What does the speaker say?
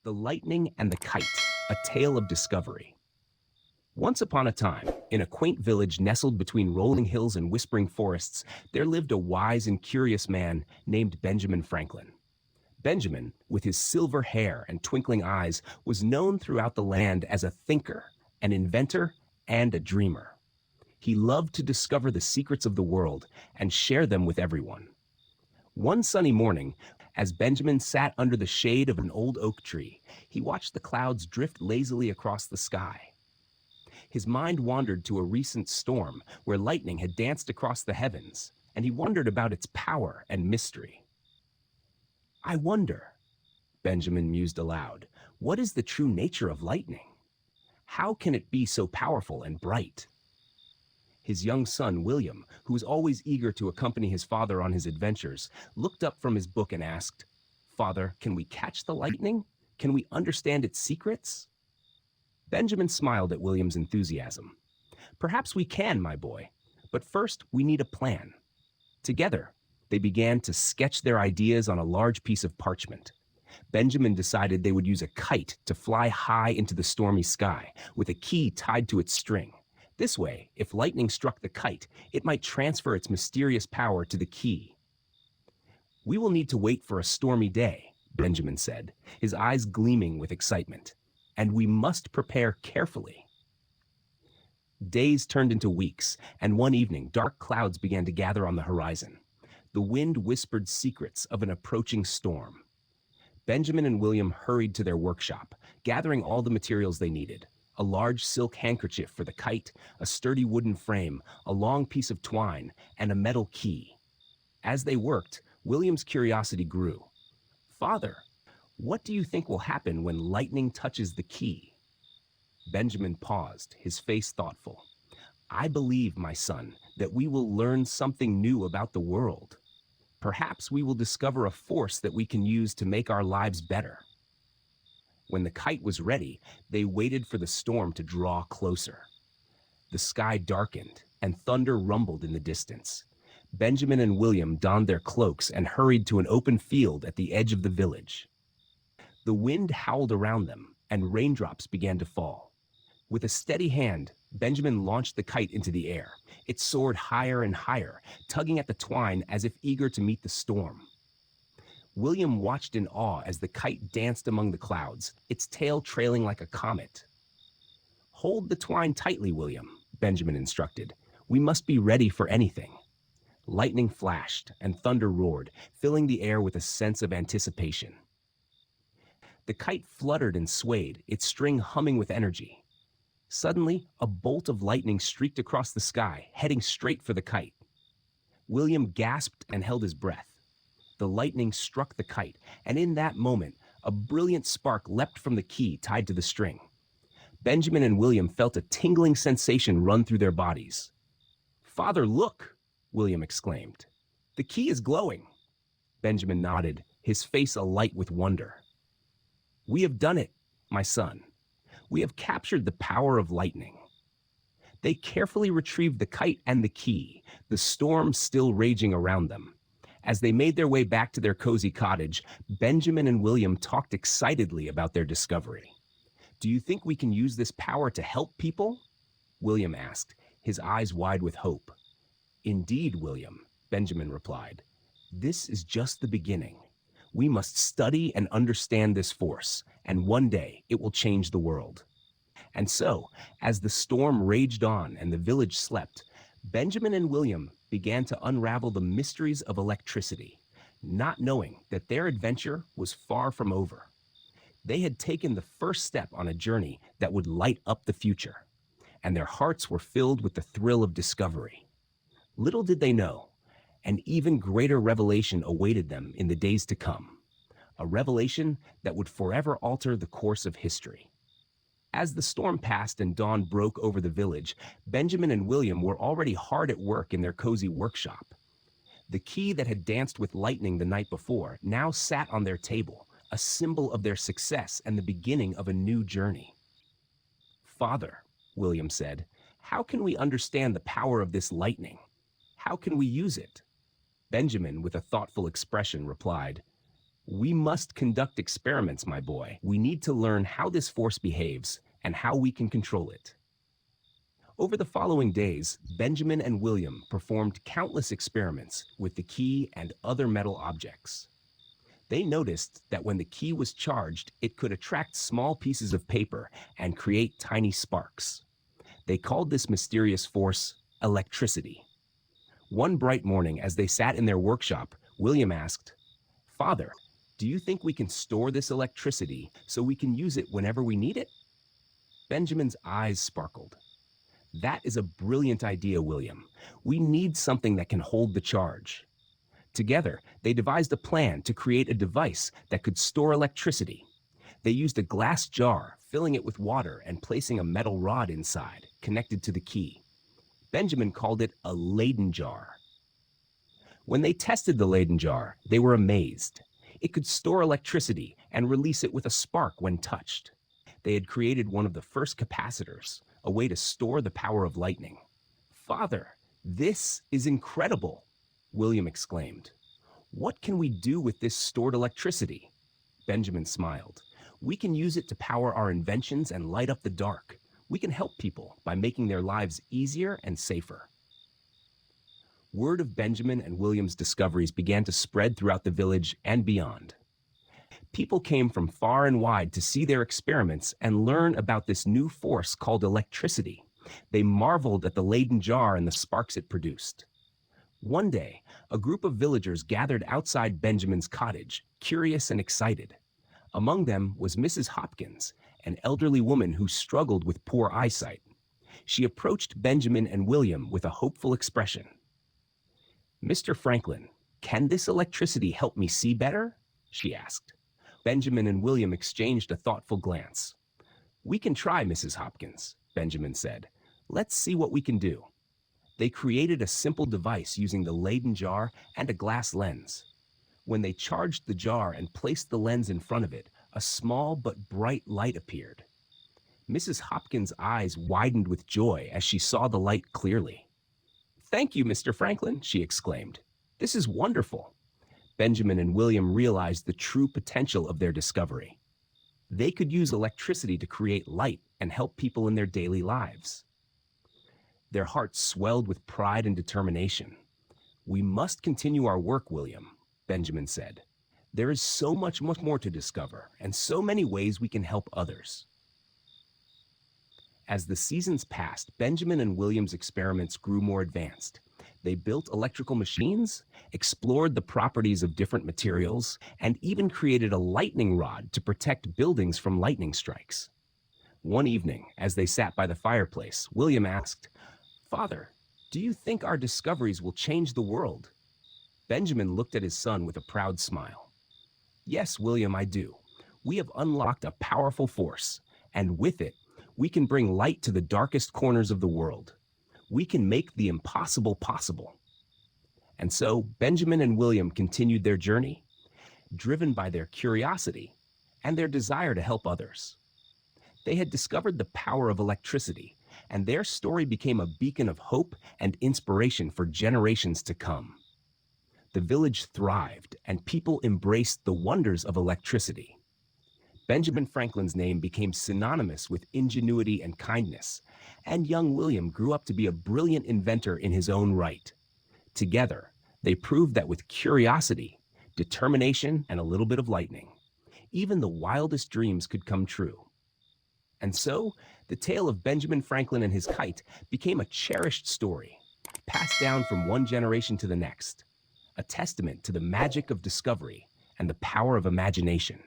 The Lightning and the Kite, a Tale of Discovery. Once upon a time, in a quaint village nestled between rolling hills and whispering forests, there lived a wise and curious man named Benjamin Franklin. Benjamin, with his silver hair and twinkling eyes, was known throughout the land as a thinker, an inventor, and a dreamer. He loved to discover the secrets of the world and share them with everyone. One sunny morning, as Benjamin sat under the shade of an old oak tree, he watched the clouds drift lazily across the sky. His mind wandered to a recent storm where lightning had danced across the heavens, and he wondered about its power and mystery. "I wonder," Benjamin mused aloud, "what is the true nature of lightning? How can it be so powerful and bright?" His young son, William, who was always eager to accompany his father on his adventures, looked up from his book and asked, "Father, can we catch the lightning? Can we understand its secrets?" Benjamin smiled at William's enthusiasm. "Perhaps we can, my boy, but first we need a plan." Together, they began to sketch their ideas on a large piece of parchment. Benjamin decided they would use a kite to fly high into the stormy sky, with a key tied to its string. This way, if lightning struck the kite, it might transfer its mysterious power to the key. "We will need to wait for a stormy day," Benjamin said, his eyes gleaming with excitement. "And we must prepare carefully." Days turned into weeks, and one evening, dark clouds began to gather on the horizon. The wind whispered secrets of an approaching storm. Benjamin and William hurried to their workshop, gathering all the materials they needed: a large silk handkerchief for the kite, a sturdy wooden frame, a long piece of twine, and a metal key. As they worked, William's curiosity grew. "Father, what do you think will happen when lightning touches the key?" Benjamin paused, his face thoughtful. "I believe, my son, that we will learn something new about the world. Perhaps we will discover a force that we can use to make our lives better." When the kite was ready, they waited for the storm to draw closer. The sky darkened, and thunder rumbled in the distance. Benjamin and William donned their cloaks and hurried to an open field at the edge of the village. The wind howled around them, and raindrops began to fall. With a steady hand, Benjamin launched the kite into the air. It soared higher and higher, tugging at the twine as if eager to meet the storm. William watched in awe as the kite danced among the clouds, its tail trailing like a comet. "Hold the twine tightly, William," Benjamin instructed. "We must be ready for anything." Lightning flashed and thunder roared, filling the air with a sense of anticipation. The kite fluttered and swayed, its string humming with energy. Suddenly, a bolt of lightning streaked across the sky, heading straight for the kite. William gasped and held his breath. The lightning struck the kite, and in that moment, a brilliant spark leapt from the key tied to the string. Benjamin and William felt a tingling sensation run through their bodies. "Father, look!" William exclaimed. "The key is glowing." Benjamin nodded, his face alight with wonder. "We have done it, my son. We have captured the power of lightning." They carefully retrieved the kite and the key, the storm still raging around them. As they made their way back to their cozy cottage, Benjamin and William talked excitedly about their discovery. "Do you think we can use this power to help people?" William asked, his eyes wide with hope. "Indeed, William," Benjamin replied. "This is just the beginning. We must study and understand this force, and one day it will change the world." And so, as the storm raged on and the village slept, Benjamin and William began to unravel the mysteries of electricity, not knowing that their adventure was far from over. They had taken the first step on a journey that would light up the future, and their hearts were filled with the thrill of discovery. Little did they know, an even greater revelation awaited them in the days to come, a revelation that would forever alter the course of history. As the storm passed and dawn broke over the village, Benjamin and William were already hard at work in their cozy workshop. The key that had danced with lightning the night before now sat on their table, a symbol of their success and the beginning of a new journey. "Father," William said, "how can we understand the power of this lightning? How can we use it?" Benjamin, with a thoughtful expression, replied, We must conduct experiments, my boy. We need to learn how this force behaves and how we can control it. Over the following days, Benjamin and William performed countless experiments with the key and other metal objects. They noticed that when the key was charged, it could attract small pieces of paper and create tiny sparks. They called this mysterious force electricity. One bright morning, as they sat in their workshop, William asked, "Father, do you think we can store this electricity so we can use it whenever we need it?" Benjamin's eyes sparkled. "That is a brilliant idea, William. We need something that can hold the charge." Together, they devised a plan to create a device that could store electricity. They used a glass jar, filling it with water and placing a metal rod inside, connected to the key. Benjamin called it a Leyden jar. When they tested the Leyden jar, they were amazed. It could store electricity and release it with a spark when touched. They had created one of the first capacitors, a way to store the power of lightning. "Father, this is incredible," William exclaimed. "What can we do with this stored electricity?" Benjamin smiled. "We can use it to power our inventions and light up the dark. We can help people by making their lives easier and safer." Word of Benjamin and William's discoveries began to spread throughout the village and beyond. People came from far and wide to see their experiments and learn about this new force called electricity. They marveled at the Leyden jar and the sparks it produced. One day, a group of villagers gathered outside Benjamin's cottage, curious and excited. Among them was Mrs. Hopkins, an elderly woman who struggled with poor eyesight. She approached Benjamin and William with a hopeful expression. "Mr. Franklin, can this electricity help me see better?" she asked. Benjamin and William exchanged a thoughtful glance. "We can try, Mrs. Hopkins," Benjamin said. "Let's see what we can do." They created a simple device using the Leyden jar and a glass lens. When they charged the jar and placed the lens in front of it, a small but bright light appeared. Mrs. Hopkins' eyes widened with joy as she saw the light clearly. "Thank you, Mr. Franklin," she exclaimed. "This is wonderful." Benjamin and William realized the true potential of their discovery. They could use electricity to create light and help people in their daily lives. Their hearts swelled with pride and determination. "We must continue our work, William," Benjamin said. "There is so much more to discover, and so many ways we can help others." As the seasons passed, Benjamin and William's experiments grew more advanced. They built electrical machines, explored the properties of different materials, and even created a lightning rod to protect buildings from lightning strikes. One evening, as they sat by the fireplace, William asked, "Father, do you think our discoveries will change the world?" Benjamin looked at his son with a proud smile. "Yes, William, I do. We have unlocked a powerful force, and with it, we can bring light to the darkest corners of the world. We can make the impossible possible." And so Benjamin and William continued their journey, driven by their curiosity and their desire to help others. They had discovered the power of electricity, and their story became a beacon of hope and inspiration for generations to come. The village thrived, and people embraced the wonders of electricity. Benjamin Franklin's name became synonymous with ingenuity and kindness, and young William grew up to be a brilliant inventor in his own right. Together, they proved that with curiosity, determination, and a little bit of lightning, even the wildest dreams could come true. And so, the tale of Benjamin Franklin and his kite became a cherished story, passed down from one generation to the next, a testament to the magic of discovery and the power of imagination.